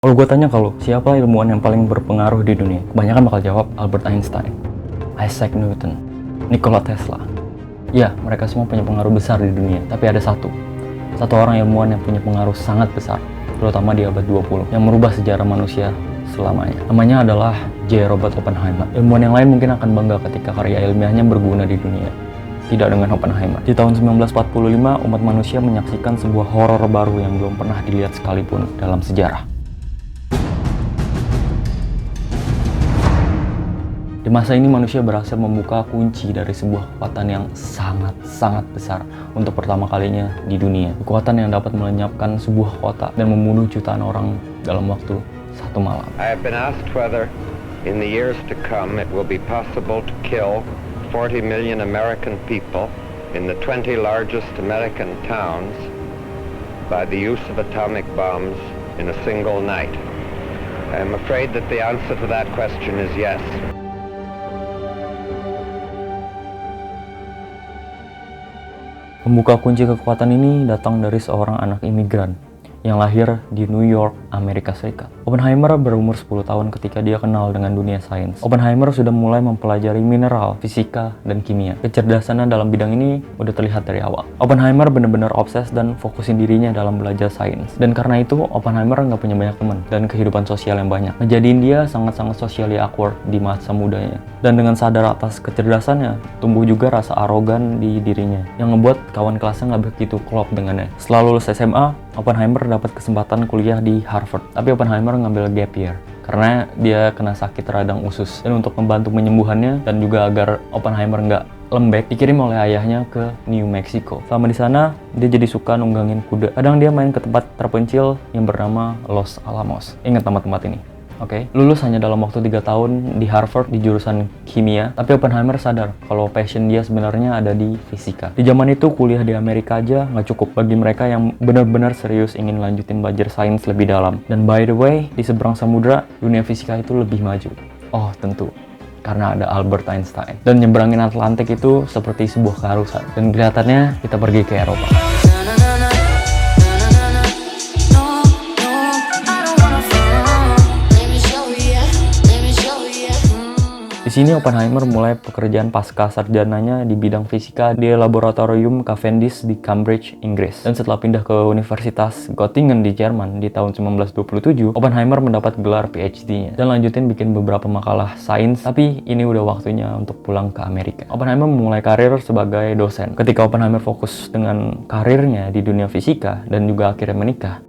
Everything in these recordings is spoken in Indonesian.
Kalau gue tanya kalau siapa ilmuwan yang paling berpengaruh di dunia, kebanyakan bakal jawab Albert Einstein, Isaac Newton, Nikola Tesla. Ya, mereka semua punya pengaruh besar di dunia, tapi ada satu orang ilmuwan yang punya pengaruh sangat besar, terutama di abad 20, yang merubah sejarah manusia selamanya. Namanya adalah J. Robert Oppenheimer. Ilmuwan yang lain mungkin akan bangga ketika karya ilmiahnya berguna di dunia. Tidak dengan Oppenheimer. Di tahun 1945, umat manusia menyaksikan sebuah horor baru yang belum pernah dilihat sekalipun dalam sejarah. Di masa ini manusia berhasil membuka kunci dari sebuah kekuatan yang sangat besar untuk pertama kalinya di dunia. Kekuatan yang dapat melenyapkan sebuah kota dan membunuh jutaan orang dalam waktu satu malam. I have been asked whether in the years to come it will be possible to kill 40 million American people in the 20 largest American towns by the use of atomic bombs in a single night. I am afraid that the answer to that question is yes. Pembuka kunci kekuatan ini datang dari seorang anak imigran yang lahir di New York, Amerika Serikat. Oppenheimer berumur 10 tahun ketika dia kenal dengan dunia sains. Oppenheimer sudah mulai mempelajari mineral, fisika, dan kimia. Kecerdasannya dalam bidang ini udah terlihat dari awal. Oppenheimer benar-benar obses dan fokusin dirinya dalam belajar sains. Dan karena itu, Oppenheimer nggak punya banyak teman dan kehidupan sosial yang banyak. Ngejadiin dia sangat-sangat socially awkward di masa mudanya. Dan dengan sadar atas kecerdasannya, tumbuh juga rasa arogan di dirinya, yang ngebuat kawan kelasnya nggak begitu klop dengannya. Setelah lulus SMA, Oppenheimer dapat kesempatan kuliah di Harvard. Tapi Oppenheimer ngambil gap year karena dia kena sakit radang usus. Dan untuk membantu menyembuhannya dan juga agar Oppenheimer nggak lembek, dikirim oleh ayahnya ke New Mexico. Selama di sana, dia jadi suka nunggangin kuda. Kadang dia main ke tempat terpencil yang bernama Los Alamos. Ingat tempat-tempat ini. Oke, lulus hanya dalam waktu 3 tahun di Harvard di jurusan kimia, tapi Oppenheimer sadar kalau passion dia sebenarnya ada di fisika. Di zaman itu kuliah di Amerika aja nggak cukup bagi mereka yang benar-benar serius ingin lanjutin belajar sains lebih dalam. Dan by the way, di seberang samudra, dunia fisika itu lebih maju. Oh, tentu. Karena ada Albert Einstein. Dan nyebrangin Atlantik itu seperti sebuah keharusan. Dan kelihatannya kita pergi ke Eropa. Di sini Oppenheimer mulai pekerjaan pasca sarjananya di bidang fisika di laboratorium Cavendish di Cambridge, Inggris. Dan setelah pindah ke Universitas Göttingen di Jerman di tahun 1927, Oppenheimer mendapat gelar PhD-nya dan lanjutin bikin beberapa makalah sains, tapi ini udah waktunya untuk pulang ke Amerika. Oppenheimer memulai karir sebagai dosen. Ketika Oppenheimer fokus dengan karirnya di dunia fisika dan juga akhirnya menikah,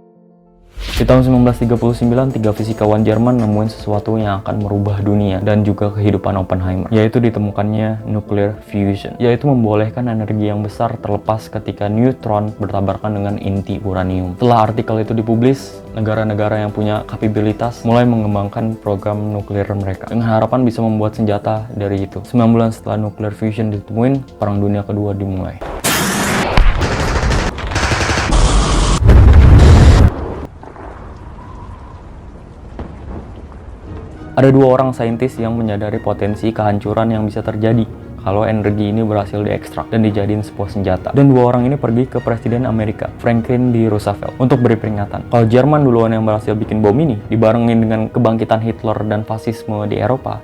di tahun 1939, 3 fisikawan Jerman nemuin sesuatu yang akan merubah dunia dan juga kehidupan Oppenheimer, yaitu ditemukannya nuclear fusion, yaitu membolehkan energi yang besar terlepas ketika neutron bertabrakan dengan inti uranium. Setelah artikel itu dipublis, negara-negara yang punya kapabilitas mulai mengembangkan program nuklir mereka dengan harapan bisa membuat senjata dari itu. 9 bulan setelah nuclear fusion ditemuin, Perang Dunia Kedua dimulai. Ada 2 orang saintis yang menyadari potensi kehancuran yang bisa terjadi kalau energi ini berhasil diekstrak dan dijadiin sebuah senjata. Dan 2 orang ini pergi ke Presiden Amerika, Franklin D. Roosevelt, untuk beri peringatan. Kalau Jerman duluan yang berhasil bikin bom ini, dibarengin dengan kebangkitan Hitler dan fasisme di Eropa,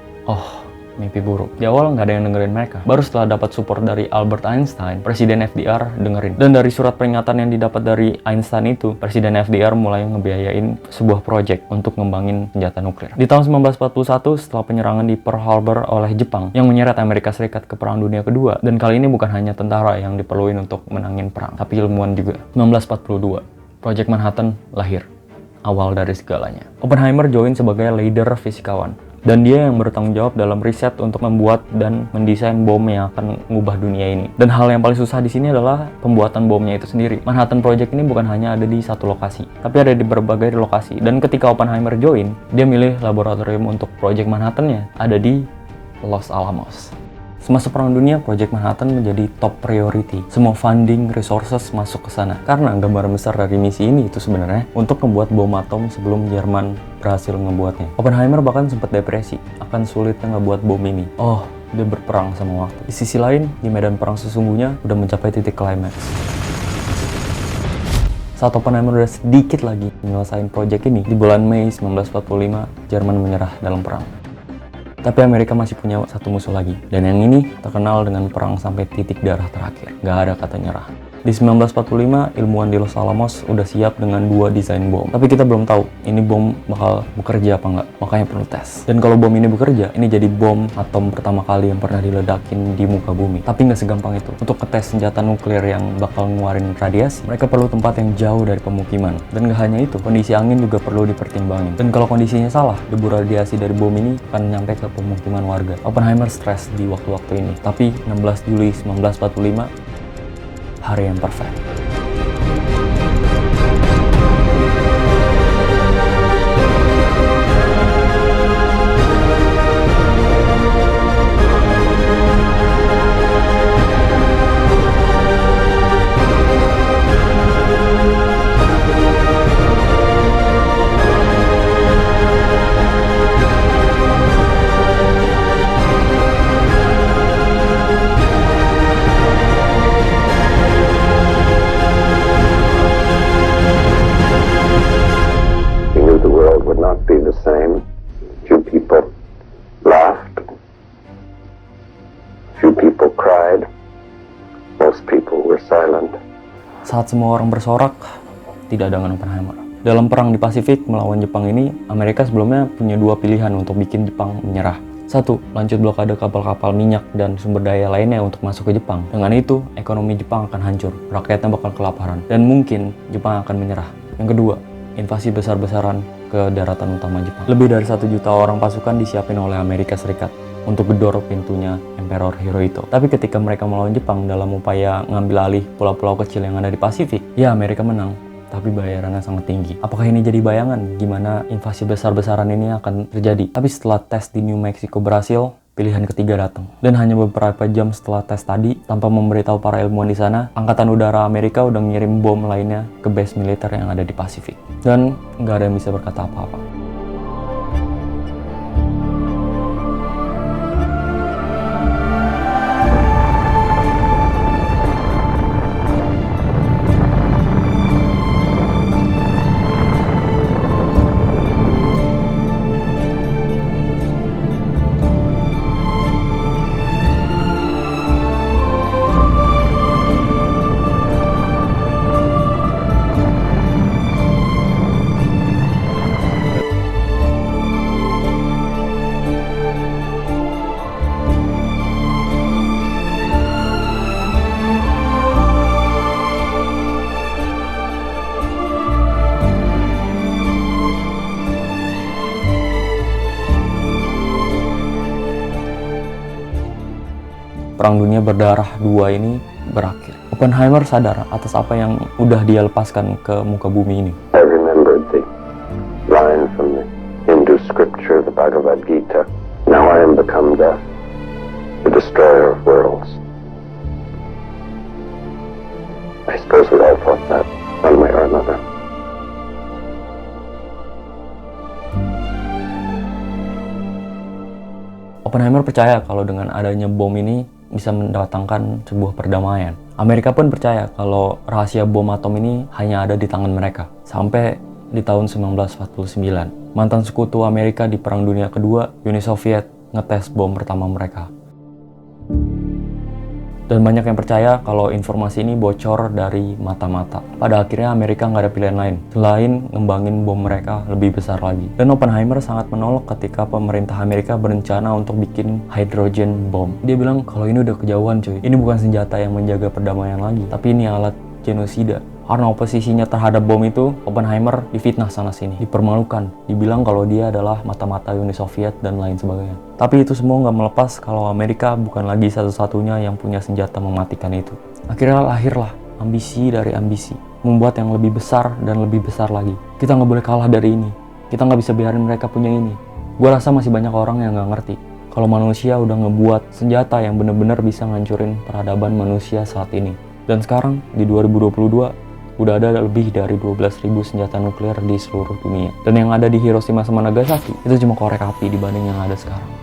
mimpi buruk. Di awal nggak ada yang dengerin mereka. Baru setelah dapat support dari Albert Einstein, Presiden FDR dengerin. Dan dari surat peringatan yang didapat dari Einstein itu, Presiden FDR mulai ngebiayain sebuah proyek untuk ngembangin senjata nuklir. Di tahun 1941, setelah penyerangan di Pearl Harbor oleh Jepang yang menyeret Amerika Serikat ke Perang Dunia Kedua, dan kali ini bukan hanya tentara yang diperluin untuk menangin perang, tapi ilmuwan juga. 1942, Proyek Manhattan lahir. Awal dari segalanya. Oppenheimer join sebagai leader fisikawan. Dan dia yang bertanggung jawab dalam riset untuk membuat dan mendesain bom yang akan mengubah dunia ini. Dan hal yang paling susah di sini adalah pembuatan bomnya itu sendiri. Manhattan Project ini bukan hanya ada di satu lokasi, tapi ada di berbagai lokasi. Dan ketika Oppenheimer join, dia milih laboratorium untuk Project Manhattan-nya ada di Los Alamos. Semasa Perang Dunia, Project Manhattan menjadi top priority. Semua funding, resources masuk ke sana. Karena gambaran besar dari misi ini itu sebenarnya untuk membuat bom atom sebelum Jerman berhasil ngebuatnya. Oppenheimer bahkan sempat depresi akan sulitnya ngebuat bom ini. Dia berperang sama waktu. Di sisi lain, di medan perang sesungguhnya udah mencapai titik klimaks. Saat Oppenheimer udah sedikit lagi menyelesaikan proyek ini, di bulan Mei 1945, Jerman menyerah dalam perang. Tapi Amerika masih punya satu musuh lagi, dan yang ini terkenal dengan perang sampai titik darah terakhir. Gak ada kata nyerah. Di 1945, ilmuwan di Los Alamos udah siap dengan 2 desain bom. Tapi kita belum tahu ini bom bakal bekerja apa nggak, makanya perlu tes. Dan kalau bom ini bekerja, ini jadi bom atom pertama kali yang pernah diledakin di muka bumi. Tapi nggak segampang itu. Untuk ngetes senjata nuklir yang bakal ngeluarin radiasi, mereka perlu tempat yang jauh dari pemukiman. Dan nggak hanya itu, kondisi angin juga perlu dipertimbangin. Dan kalau kondisinya salah, debu radiasi dari bom ini akan nyampe ke pemukiman warga. Oppenheimer stres di waktu-waktu ini. Tapi 16 Juli 1945, hari yang perfect. Saat semua orang bersorak, tidak ada dengan Oppenheimer. Dalam perang di Pasifik melawan Jepang ini, Amerika sebelumnya punya 2 pilihan untuk bikin Jepang menyerah. 1. Lanjut blokade kapal-kapal minyak dan sumber daya lainnya untuk masuk ke Jepang. Dengan itu, ekonomi Jepang akan hancur, rakyatnya bakal kelaparan, dan mungkin Jepang akan menyerah. Yang kedua, invasi besar-besaran ke daratan utama Jepang. Lebih dari 1 juta orang pasukan disiapin oleh Amerika Serikat untuk gedor pintunya Emperor Hirohito. Tapi ketika mereka melawan Jepang dalam upaya ngambil alih pulau-pulau kecil yang ada di Pasifik, ya Amerika menang, tapi bayarannya sangat tinggi. Apakah ini jadi bayangan gimana invasi besar-besaran ini akan terjadi? Tapi setelah tes di New Mexico berhasil, pilihan ketiga datang. Dan hanya beberapa jam setelah tes tadi, tanpa memberitahu para ilmuwan di sana, Angkatan Udara Amerika udah ngirim bom lainnya ke base militer yang ada di Pasifik. Dan nggak ada yang bisa berkata apa-apa. Perang Dunia Berdarah 2 ini berakhir. Oppenheimer sadar atas apa yang udah dia lepaskan ke muka bumi ini. I remembered the line from the Hindu scripture, the Bhagavad Gita. Now I am become death, the destroyer of worlds. I suppose we all thought that one way or another. Oppenheimer percaya kalau dengan adanya bom ini bisa mendatangkan sebuah perdamaian. Amerika pun percaya kalau rahasia bom atom ini hanya ada di tangan mereka. Sampai di tahun 1949, mantan sekutu Amerika di Perang Dunia Kedua, Uni Soviet, ngetes bom pertama mereka. Dan banyak yang percaya kalau informasi ini bocor dari mata-mata. Pada akhirnya Amerika nggak ada pilihan lain selain ngembangin bom mereka lebih besar lagi. Dan Oppenheimer sangat menolak ketika pemerintah Amerika berencana untuk bikin hydrogen bomb. Dia bilang kalau ini udah kejauhan cuy. Ini bukan senjata yang menjaga perdamaian lagi, tapi ini alat genosida. Karena oposisinya terhadap bom itu, Oppenheimer difitnah sana-sini, dipermalukan, dibilang kalau dia adalah mata-mata Uni Soviet dan lain sebagainya. Tapi itu semua nggak melepas kalau Amerika bukan lagi satu-satunya yang punya senjata mematikan itu. Akhirnya lahirlah ambisi dari ambisi, membuat yang lebih besar dan lebih besar lagi. Kita nggak boleh kalah dari ini. Kita nggak bisa biarin mereka punya ini. Gue rasa masih banyak orang yang nggak ngerti kalau manusia udah ngebuat senjata yang benar-benar bisa ngancurin peradaban manusia saat ini. Dan sekarang di 2022 udah ada lebih dari 12.000 senjata nuklir di seluruh dunia. Dan yang ada di Hiroshima sama Nagasaki itu cuma korek api dibanding yang ada sekarang.